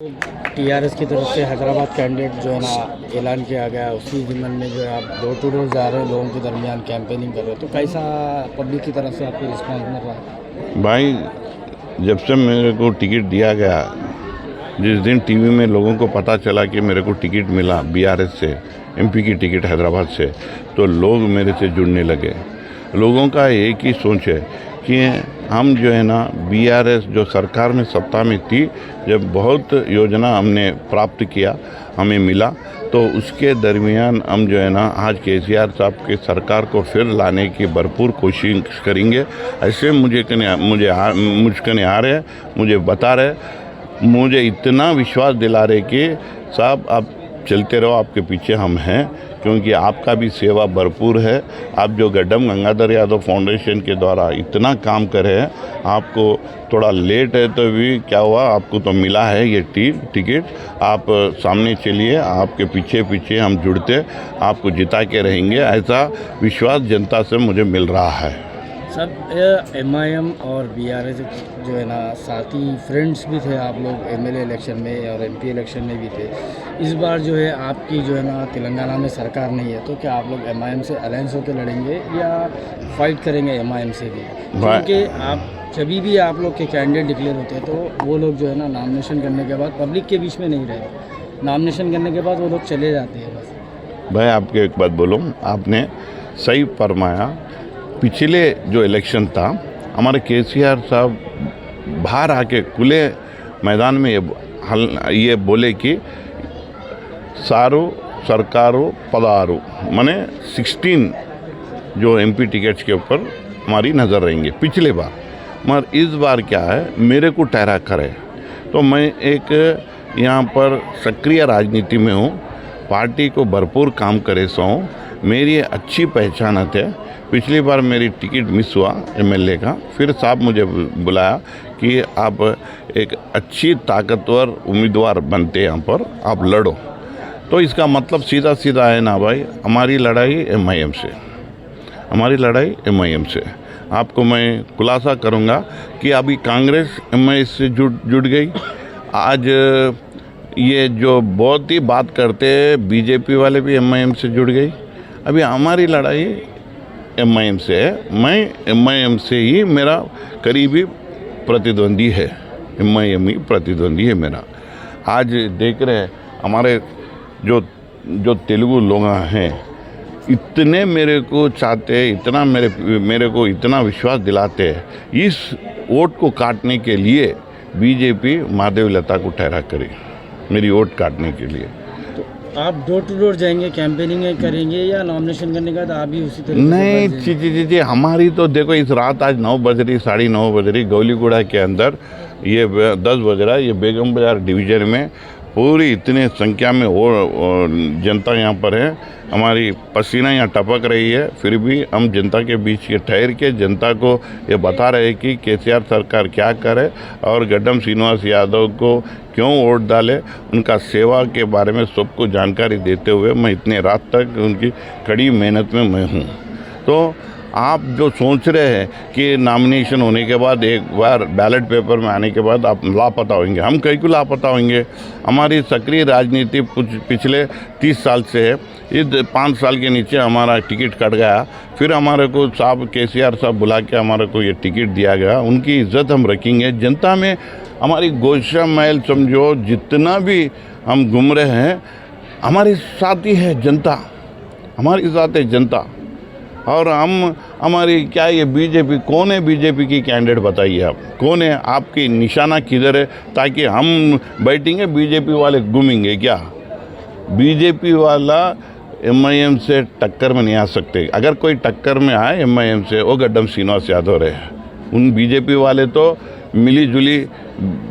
TRS की तरफ से हैदराबाद कैंडिडेट जो है ना ऐलान किया गया है, उसी ज़िम्मन में जो है आप डोर टू डोर जा रहे हैं, लोगों के दरमियान कैंपेनिंग कर रहे हो, तो कैसा पब्लिक की तरफ से आपको रिस्पॉन्स मिल रहा है? भाई, जब से मेरे को टिकट दिया गया, जिस दिन टीवी में लोगों को पता चला कि मेरे को टिकट मिला बीआरएस से, एमपी की टिकट हैदराबाद से, तो लोग मेरे से जुड़ने लगे। लोगों का एक ही सोच है कि हम जो है ना बीआरएस जो सरकार में सत्ता में थी, जब बहुत योजना हमने प्राप्त किया, हमें मिला, तो उसके दरमियान हम जो है ना आज केसीआर साहब के सरकार को फिर लाने की भरपूर कोशिश करेंगे। ऐसे मुझकने आ रहे, मुझे बता रहे, मुझे इतना विश्वास दिला रहे कि साहब आप चलते रहो, आपके पीछे हम हैं, क्योंकि आपका भी सेवा भरपूर है। आप जो गड्ढम गंगाधर यादव फाउंडेशन के द्वारा इतना काम करे हैं, आपको थोड़ा लेट है तो भी क्या हुआ, आपको तो मिला है ये टिकट। आप सामने चलिए, आपके पीछे पीछे हम जुड़ते, आपको जिता के रहेंगे, ऐसा विश्वास जनता से मुझे मिल रहा है। सब एमआईएम और बीआरएस जो है ना साथी फ्रेंड्स भी थे, आप लोग एमएलए इलेक्शन में और एमपी इलेक्शन में भी थे। इस बार जो है आपकी जो है ना तेलंगाना में सरकार नहीं है, तो क्या आप लोग एमआईएम से अलायंस होकर लड़ेंगे या फाइट करेंगे एमआईएम से भी? क्योंकि आप जब भी आप लोग के कैंडिडेट डिक्लेयर होते हैं तो वो लोग जो है ना नॉमिनेशन करने के बाद पब्लिक के बीच में नहीं रहे, नॉमिनेशन करने के बाद वो लोग चले जाते हैं बस। भाई, आपको एक बात बोलूँ, आपने सही फरमाया। पिछले जो इलेक्शन था, हमारे केसीआर साहब बाहर आके खुले मैदान में ये बोले कि सारो सरकारो पदारो, माने 16 जो एमपी टिकट्स के ऊपर हमारी नज़र रहेंगे पिछले बार। मगर इस बार क्या है, मेरे को ठहरा करे, तो मैं एक यहाँ पर सक्रिय राजनीति में हूँ, पार्टी को भरपूर काम करे सो हूँ, मेरी अच्छी पहचान है। पिछली बार मेरी टिकट मिस हुआ एमएलए का, फिर साहब मुझे बुलाया कि आप एक अच्छी ताकतवर उम्मीदवार बनते हैं, यहाँ पर आप लड़ो। तो इसका मतलब सीधा सीधा है ना भाई, हमारी लड़ाई एमआईएम से, हमारी लड़ाई एमआईएम से। आपको मैं खुलासा करूँगा कि अभी कांग्रेस एमआईएम से जुड़ गई। आज ये जो बहुत ही बात करते हैं बीजेपी वाले भी एमआईएम से जुड़ गई। अभी हमारी लड़ाई एमआईएम से है, मैं एमआईएम से ही, मेरा करीबी प्रतिद्वंदी है, एमआईएम ही प्रतिद्वंदी है मेरा। आज देख रहे हैं हमारे जो तेलुगु लोग हैं, इतने मेरे को चाहते हैं, इतना मेरे को इतना विश्वास दिलाते हैं, इस वोट को काटने के लिए बीजेपी माधवी लता को ठहरा करे, मेरी वोट काटने के लिए। आप डोर टू डोर जाएंगे, कैंपेनिंग करेंगे या नॉमिनेशन करने के बाद आप भी उसी तरह? नहीं जी, हमारी तो देखो, इस रात आज 9 बज रही, 9:30 बज रही, गौलीगुड़ा के अंदर ये 10 बज रहा है, ये बेगम बाजार डिवीज़न में पूरी इतने संख्या में वो जनता यहाँ पर है। हमारी पसीना यहाँ टपक रही है, फिर भी हम जनता के बीच के ठहर के जनता को ये बता रहे हैं कि केसीआर सरकार क्या करे और गड्ढम श्रीनिवास यादव को क्यों वोट डाले, उनका सेवा के बारे में सबको जानकारी देते हुए मैं इतने रात तक उनकी कड़ी मेहनत में मैं हूँ। तो आप जो सोच रहे हैं कि नॉमिनेशन होने के बाद एक बार बैलेट पेपर में आने के बाद आप लापता होंगे, हम कहीं को लापता होंगे। हमारी सक्रिय राजनीति पिछले 30 साल से है। इस 5 साल के नीचे हमारा टिकट कट गया, फिर हमारे को साहब केसीआर साहब बुला के हमारे को ये टिकट दिया गया, उनकी इज्जत हम रखेंगे। जनता में हमारी गोशा महल समझो, जितना भी हम घूम रहे हैं, हमारे साथ ही है जनता, हमारे साथ है जनता। और हमारी क्या ये बीजेपी, कौन है बीजेपी की कैंडिडेट बताइए आप, कौन है, आपकी निशाना किधर है, ताकि हम बैठेंगे बीजेपी वाले घूमेंगे क्या? बीजेपी वाला एमआईएम से टक्कर में नहीं आ सकते। अगर कोई टक्कर में आए एमआईएम से, वो गड्ढम श्रीनिवास यादव रहे। उन बीजेपी वाले तो मिली जुली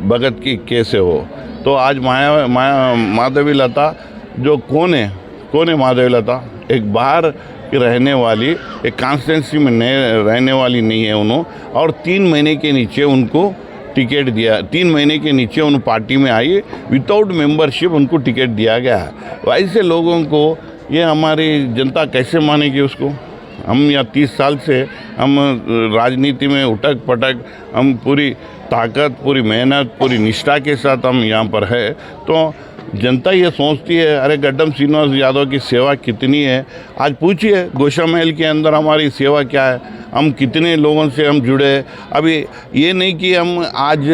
भगत की कैसे हो। तो आज माधवी लता जो कौन है माधवी लता, एक बाहर रहने वाली, एक कॉन्स्टिट्यूंसी में रहने वाली नहीं है उन्होंने, और 3 महीने के नीचे उनको टिकट दिया, 3 महीने के नीचे उन पार्टी में आई, विदाउट मेंबरशिप उनको टिकट दिया गया है। वैसे लोगों को ये हमारी जनता कैसे मानेगी उसको? हम या 30 साल से हम राजनीति में उठक पटक, हम पूरी ताकत, पूरी मेहनत, पूरी निष्ठा के साथ हम यहाँ पर है। तो जनता ये सोचती है अरे गड्डम श्रीनिवास यादव की सेवा कितनी है। आज पूछिए गोशा महल के अंदर हमारी सेवा क्या है, हम कितने लोगों से हम जुड़े। अभी ये नहीं कि हम आज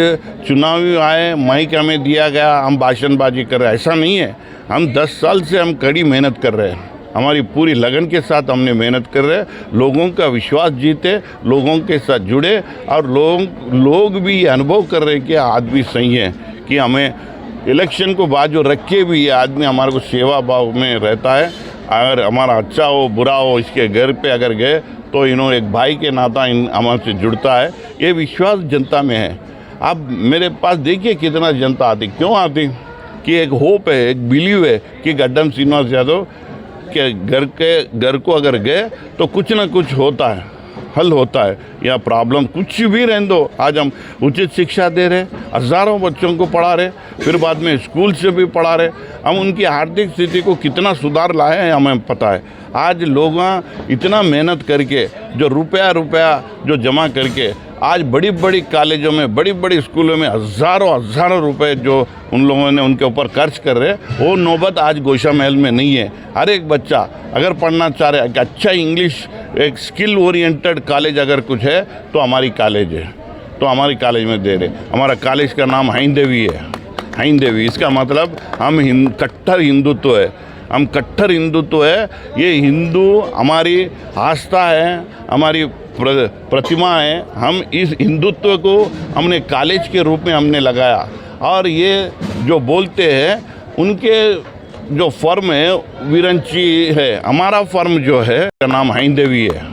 चुनावी आए, माइक हमें दिया गया, हम भाषणबाजी कर रहे हैं, ऐसा नहीं है। हम 10 साल से हम कड़ी मेहनत कर रहे हैं, हमारी पूरी लगन के साथ हमने मेहनत कर रहे हैं, लोगों का विश्वास जीते, लोगों के साथ जुड़े, और लोग भी ये अनुभव कर रहे हैं कि आदमी सही है, कि हमें इलेक्शन को बाजू रख के भी ये आदमी हमारे को सेवा भाव में रहता है। अगर हमारा अच्छा हो बुरा हो, इसके घर पे अगर गए तो इन्होंने एक भाई के नाता हमारे से जुड़ता है। ये विश्वास जनता में है। अब मेरे पास देखिए कितना जनता आती, क्यों आती कि एक होप है, एक बिलीव है कि गड्डम श्रीनिवास यादव के घर को अगर गए तो कुछ ना कुछ होता है, हल होता है, या प्रॉब्लम कुछ भी रहने दो। आज हम उचित शिक्षा दे रहे, हज़ारों बच्चों को पढ़ा रहे, फिर बाद में स्कूल से भी पढ़ा रहे। हम उनकी आर्थिक स्थिति को कितना सुधार लाए हैं हमें पता है। आज लोग इतना मेहनत करके जो रुपया जो जमा करके आज बड़ी बड़ी कॉलेजों में, बड़ी बड़ी स्कूलों में हज़ारों रुपए जो उन लोगों ने उनके ऊपर खर्च कर रहे, वो नौबत आज गोशा महल में नहीं है। हर एक बच्चा अगर पढ़ना चाह रहा है कि अच्छा इंग्लिश, एक स्किल ओरिएंटेड कॉलेज अगर कुछ है तो हमारी कॉलेज है, तो हमारी कॉलेज में दे रहे। हमारा कॉलेज का नाम हाइंदेवी है। हाइंदेवी इसका मतलब हम कट्टर हिंदुत्व है, हम कट्टर हिंदुत्व है। ये हिंदू हमारी आस्था है, हमारी प्रतिमा है। हम इस हिंदुत्व को हमने कॉलेज के रूप में हमने लगाया, और ये जो बोलते हैं उनके जो फर्म है विरंची है, हमारा फर्म जो है का नाम हाइंदेवी है।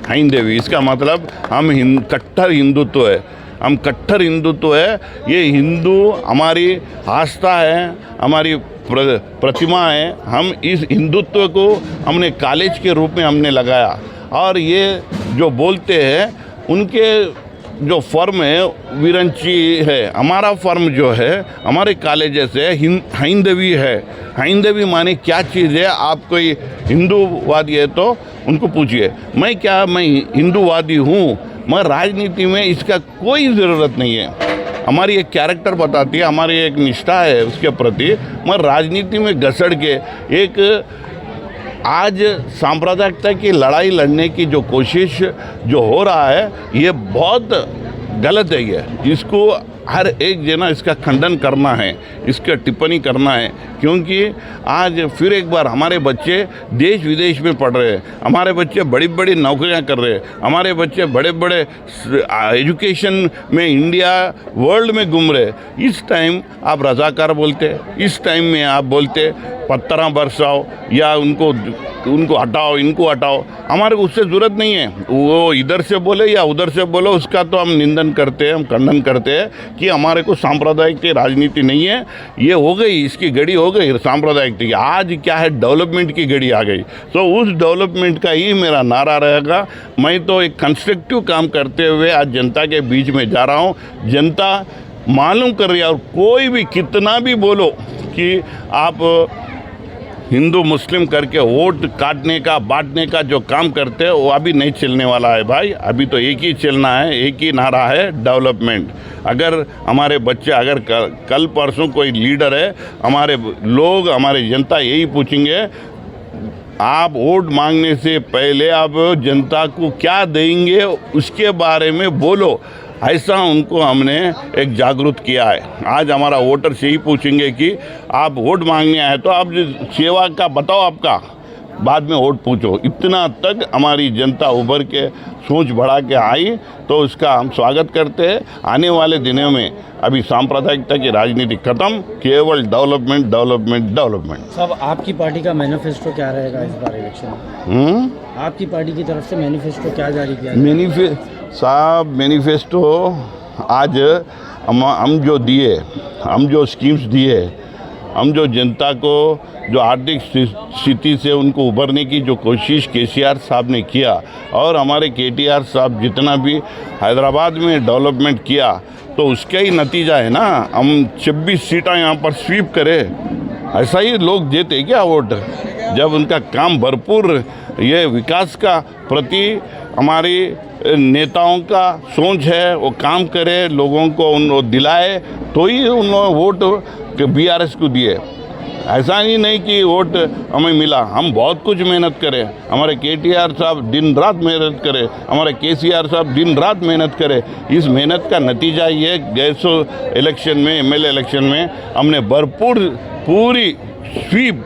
हाइंदेवी इसका मतलब हम कट्टर हिंदुत्व है, हम कट्टर हिंदुत्व है। ये हिंदू हमारी आस्था है, हमारी प्रतिमा है। हम इस हिंदुत्व को हमने कॉलेज के रूप में हमने लगाया, और ये जो बोलते हैं उनके जो फर्म है विरंची है, हमारा फर्म जो है हमारे कॉलेज से हाइंदवी है। हाइंदवी माने क्या चीज़ है? आप कोई हिंदूवादी है तो उनको पूछिए। मैं हिंदूवादी हूँ, मगर राजनीति में इसका कोई ज़रूरत नहीं है। हमारी एक कैरेक्टर बताती है, हमारी एक निष्ठा है उसके प्रति, मगर राजनीति में घसड़ के एक आज सांप्रदायिकता की लड़ाई लड़ने की जो कोशिश जो हो रहा है, ये बहुत गलत है। ये इसको हर एक जना इसका खंडन करना है, इसका टिप्पणी करना है, क्योंकि आज फिर एक बार हमारे बच्चे देश विदेश में पढ़ रहे हैं, हमारे बच्चे बड़ी बड़ी नौकरियां कर रहे हैं, हमारे बच्चे बड़े बड़े एजुकेशन में इंडिया वर्ल्ड में घूम रहे। इस टाइम आप रजाकार बोलते, इस टाइम में आप बोलते पत्थर बरसाओ या उनको हटाओ, इनको हटाओ। हमारे को उससे ज़रूरत नहीं है, वो इधर से बोले या उधर से बोले, उसका तो हम निंदन करते हैं, हम खंडन करते हैं कि हमारे को सांप्रदायिक की राजनीति नहीं है। ये हो गई, इसकी घड़ी हो गई सांप्रदायिक की। आज क्या है, डेवलपमेंट की घड़ी आ गई। तो उस डेवलपमेंट का ही मेरा नारा रहेगा। मैं तो एक कंस्ट्रक्टिव काम करते हुए आज जनता के बीच में जा रहा हूँ। जनता मालूम कर रही है, और कोई भी कितना भी बोलो कि आप हिंदू मुस्लिम करके वोट काटने का, बांटने का जो काम करते हैं, वो अभी नहीं चलने वाला है भाई। अभी तो एक ही चलना है, एक ही नारा है, डेवलपमेंट। अगर हमारे बच्चे, अगर कल परसों कोई लीडर है, हमारे लोग, हमारे जनता यही पूछेंगे, आप वोट मांगने से पहले आप जनता को क्या देंगे उसके बारे में बोलो। ऐसा उनको हमने एक जागरूक किया है। आज हमारा वोटर से ही पूछेंगे कि आप वोट मांगने आए तो आप सेवा का बताओ, आपका बाद में वोट पूछो। इतना तक हमारी जनता उभर के सोच बढ़ा के आई, तो उसका हम स्वागत करते हैं। आने वाले दिनों में अभी सांप्रदायिकता की राजनीति खत्म, केवल डेवलपमेंट डेवलपमेंट डेवलपमेंट। साहब, आपकी पार्टी का मैनिफेस्टो क्या रहेगा इस बार इलेक्शन में? आपकी पार्टी की तरफ से मैनिफेस्टो क्या जारी किया? मैनिफेस्टो आज हम जो दिए, हम जो स्कीम्स दिए, हम जो जनता को जो आर्थिक स्थिति से उनको उभरने की जो कोशिश केसीआर साहब ने किया, और हमारे केटीआर साहब जितना भी हैदराबाद में डेवलपमेंट किया, तो उसका ही नतीजा है ना। हम 26 सीटें यहाँ पर स्वीप करें, ऐसा ही लोग देते क्या वोट? जब उनका काम भरपूर ये विकास का प्रति हमारी नेताओं का सोच है, वो काम करे, लोगों को उन दिलाए, तो ही उन्होंने वोट बीआरएस को दिए। ऐसा ही नहीं कि वोट हमें मिला, हम बहुत कुछ मेहनत करें। हमारे केटीआर साहब दिन रात मेहनत करे, हमारे केसीआर साहब दिन रात मेहनत करे। इस मेहनत का नतीजा ये गए सो इलेक्शन में, एमएलए इलेक्शन में हमने भरपूर पूरी स्वीप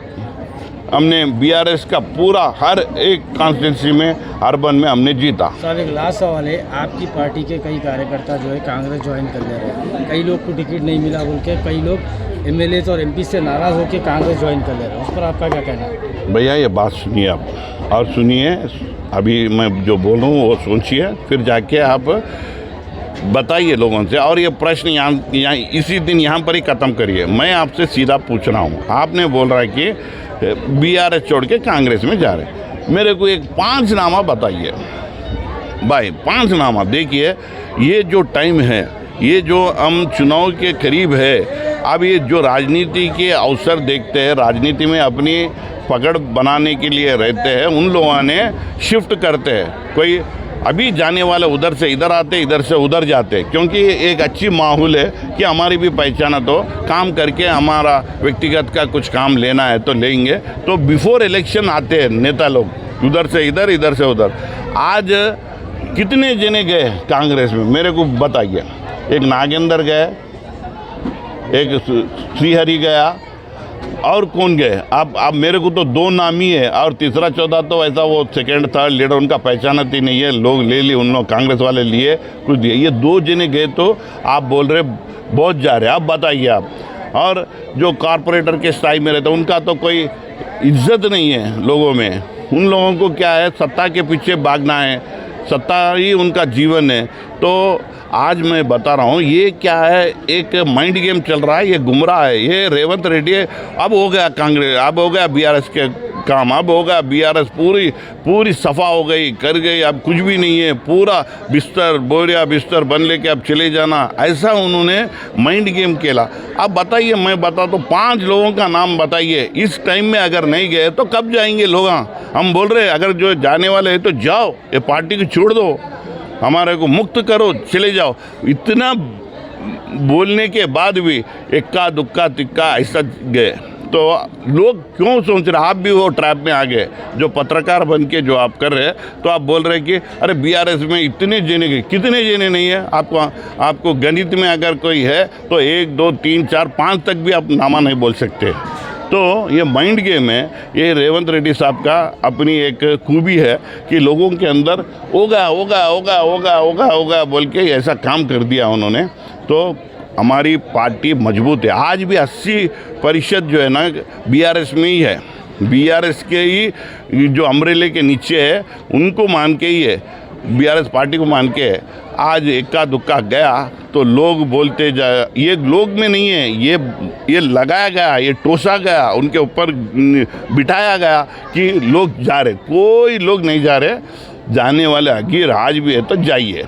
हमने बीआरएस का पूरा हर एक कॉन्स्टिट्यूंसी में अर्बन में हमने जीता। सर एक लास्ट सवाल है, आपकी पार्टी के कई कार्यकर्ता जो है कांग्रेस ज्वाइन कर ले रहे हैं, कई लोग को टिकट नहीं मिला बोल के कई लोग एमएलए और एमपी से नाराज़ होकर कांग्रेस ज्वाइन कर ले रहे हैं, उस पर आपका क्या कहना है? भैया ये बात सुनिए आप, और सुनिए, अभी मैं जो बोल रहा हूँ वो सोचिए, फिर जाके आप बताइए लोगों से, और ये प्रश्न यहाँ इसी दिन यहाँ पर ही ख़त्म करिए। मैं आपसे सीधा पूछ रहा हूँ, आपने बोल रहा है कि बीआरएस छोड़ के कांग्रेस में जा रहे, मेरे को एक 5 नामा बताइए भाई, 5 नामा। देखिए ये जो टाइम है, ये जो हम चुनाव के करीब है, अब ये जो राजनीति के अवसर देखते हैं, राजनीति में अपनी पकड़ बनाने के लिए रहते हैं, उन लोगों ने शिफ्ट करते हैं। कोई अभी जाने वाले उधर से इधर आते, इधर से उधर जाते, क्योंकि एक अच्छी माहौल है कि हमारी भी पहचान, तो काम करके हमारा व्यक्तिगत का कुछ काम लेना है तो लेंगे। तो बिफोर इलेक्शन आते हैं नेता लोग, उधर से इधर, इधर से उधर। आज कितने जने गए कांग्रेस में मेरे को बताइए? एक नागेंद्र गए, एक श्रीहरि गया, और कौन गए? अब मेरे को तो 2 नाम ही है, और तीसरा चौथा तो ऐसा वो सेकंड थर्ड लीडर उनका पहचानती नहीं है, लोग ले लिए, उन लोग कांग्रेस वाले लिए कुछ दिए। ये 2 जने गए तो आप बोल रहे बहुत जा रहे, आप बताइए आप। और जो कॉरपोरेटर के स्थाई में रहते उनका तो कोई इज्जत नहीं है लोगों में, उन लोगों को क्या है, सत्ता के पीछे भागना है, सत्ता ही उनका जीवन है। तो आज मैं बता रहा हूँ ये क्या है, एक माइंड गेम चल रहा है, ये गुमराह है। ये रेवंत रेड्डी अब हो गया कांग्रेस, अब हो गया बीआरएस के काम, अब हो गया बीआरएस पूरी सफ़ा हो गई, कर गई, अब कुछ भी नहीं है, पूरा बिस्तर बोरिया बिस्तर बन लेके अब चले जाना, ऐसा उन्होंने माइंड गेम खेला। अब बताइए, मैं बता तो 5 लोगों का नाम बताइए, इस टाइम में अगर नहीं गए तो कब जाएंगे लोग? हम बोल रहे अगर जो जाने वाले हैं तो जाओ, ये पार्टी को छोड़ दो, हमारे को मुक्त करो, चले जाओ। इतना बोलने के बाद भी इक्का दुक्का तिक्का ऐसा गए, तो लोग क्यों सोच रहे? आप भी वो ट्रैप में आ गए, जो पत्रकार बन के जो आप कर रहे हैं, तो आप बोल रहे हैं कि अरे बीआरएस में इतने जने गए, कितने जने नहीं है? आपको गणित में अगर कोई है तो 1 2 3 4 5 तक भी आप नामा नहीं बोल सकते। तो ये माइंड गेम है, ये रेवंत रेड्डी साहब का अपनी एक खूबी है कि लोगों के अंदर होगा होगा होगा होगा होगा होगा बोल के ऐसा काम कर दिया उन्होंने। तो हमारी पार्टी मजबूत है, आज भी 80% जो है ना बीआरएस में ही है, बीआरएस के ही जो अम्ब्रेले के नीचे है उनको मान के ही है, बीआरएस पार्टी को मान के है। आज इक्का दुक्का गया तो लोग बोलते जाए, ये लोग में नहीं है, ये लगाया गया, ये टोसा गया, उनके ऊपर बिठाया गया कि लोग जा रहे, कोई लोग नहीं जा रहे, जाने वाले अगीर आज भी है तो जाइए।